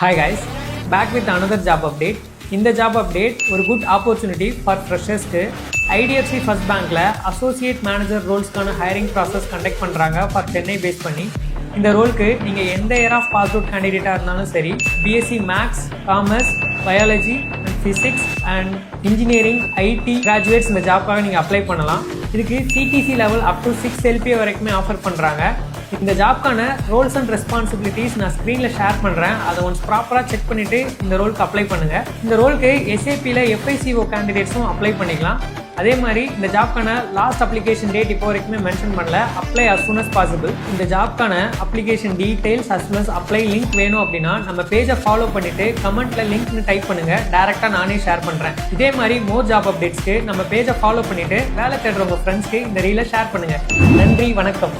Hi guys, back with another job update. In the job update, ஒரு good opportunity for freshers க்கு IDFC First Bankல Associate Manager roles-கான hiring process conduct பண்றாங்க for Chennai base பண்ணி. இந்த ரோலுக்கு நீங்க எந்த இயர் ஆஃப் பாஸ் அவுட் கேண்டிடேட்டா இருந்தாலும் சரி, BSc Maths, Commerce, Biology and Physics and Engineering, IT graduates இந்த ஜாப்காக நீங்க அப்ளை பண்ணலாம். இதுக்கு CTC level up to 6 LPA வரைக்குமே ஆஃபர் பண்றாங்க. இந்த ஜாப்க்கான ரோல்ஸ் அண்ட் ரெஸ்பான்சிபிலிட்டிஸ் நான் ஸ்க்ரீனில் ஷேர் பண்ணுறேன். அதை ஒன்ஸ் ப்ராப்பராக செக் பண்ணிவிட்டு இந்த ரோலுக்கு அப்ளை பண்ணுங்கள். இந்த ரோலுக்கு SAPயில் FICO கேண்டிடேட்ஸும் அப்ளை பண்ணிக்கலாம். அதே மாதிரி இந்த ஜாப்க்கான லாஸ்ட் அப்ளிகேஷன் டேட் இப்போ வரைக்குமே மென்ஷன் பண்ணல. Apply as soon as possible. இந்த ஜாப்க்கான application details as well as apply link வேணும் அப்படின்னா நம்ம பேஜை ஃபாலோ பண்ணிவிட்டு கமெண்ட்டில் லிங்க்னு டைப் பண்ணுங்கள். டேரெக்டாக நானே ஷேர் பண்ணுறேன். இதே மாதிரி மோர் ஜாப் அப்டேட்ஸ்க்கு நம்ம பேஜை ஃபாலோ பண்ணிவிட்டு வேலை தேடுறவங்க ஃப்ரெண்ட்ஸ்க்கு இந்த ரீலை ஷேர் பண்ணுங்கள். நன்றி, வணக்கம்.